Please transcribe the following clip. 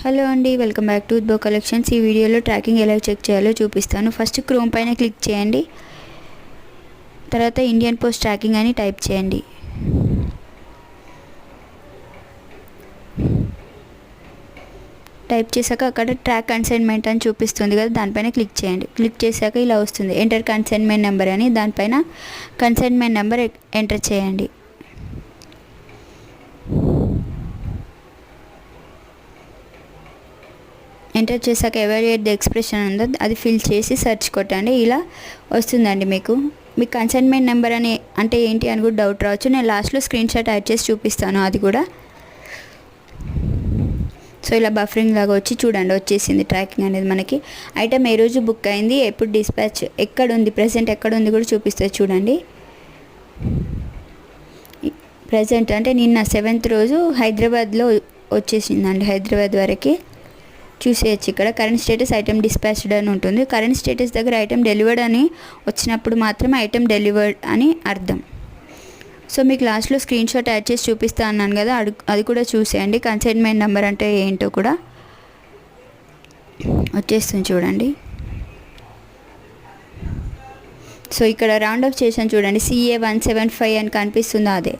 Hello అండి, welcome back to Udbhav collections. ఈ వీడియోలో ట్రాకింగ్ ఎలా చెక్ చేయాలో చూపిస్తాను. ఫస్ట్ క్రోమ్ పైన క్లిక్ చేయండి. తర్వాత ఇండియన్ పోస్ట్ ట్రాకింగ్ అని టైప్ చేయండి. టైప్ చేశాక అక్కడ ట్రాక్ కన్సైన్మెంట్ అని చూపిస్తుంది కదా, దానిపైన క్లిక్ చేయండి. క్లిక్ చేశాక ఇలా వస్తుంది, ఎంటర్ కన్సైన్మెంట్ నెంబర్ అని. దానిపైన కన్సైన్మెంట్ నెంబర్ ఎంటర్ చేయండి. ఎంటర్ చేశాక ఎవాల్యుయేట్ ది ఎక్స్ప్రెషన్ ఉందో అది ఫిల్ చేసి సెర్చ్ కొట్టండి. ఇలా వస్తుందండి. మీకు కన్సైన్మెంట్ నెంబర్ అని అంటే ఏంటి అని కూడా డౌట్ రావచ్చు. నేను లాస్ట్లో స్క్రీన్ షాట్ యాడ్ చేసి చూపిస్తాను అది కూడా. సో ఇలా బఫరింగ్ లాగా వచ్చి చూడండి, వచ్చేసింది ట్రాకింగ్ అనేది. మనకి ఐటమ్ ఏ రోజు బుక్ అయింది, ఎప్పుడు డిస్పాచ్, ఎక్కడ ఉంది, ప్రెజెంట్ ఎక్కడ ఉంది కూడా చూపిస్తుంది చూడండి. ప్రెజెంట్ అంటే నిన్న 7th రోజు హైదరాబాద్లో వచ్చేసిందండి. హైదరాబాద్ వరకు చూసేయచ్చు. ఇక్కడ కరెంట్ స్టేటస్ ఐటమ్ డిస్పాచ్డ్ అని ఉంటుంది. కరెంట్ స్టేటస్ దగ్గర ఐటమ్ డెలివర్డ్ అని వచ్చినప్పుడు మాత్రమే ఐటమ్ డెలివర్డ్ అని అర్థం. సో మీకు లాస్ట్లో స్క్రీన్ షాట్ యాడ్ చేసి చూపిస్తా అన్నాను కదా, అది కూడా చూసేయండి. కన్సైన్మెంట్ నెంబర్ అంటే ఏంటో కూడా వచ్చేస్తుంది చూడండి. సో ఇక్కడ రౌండ్ అప్ చేసాను చూడండి, CA175 అని కనిపిస్తుందో అదే.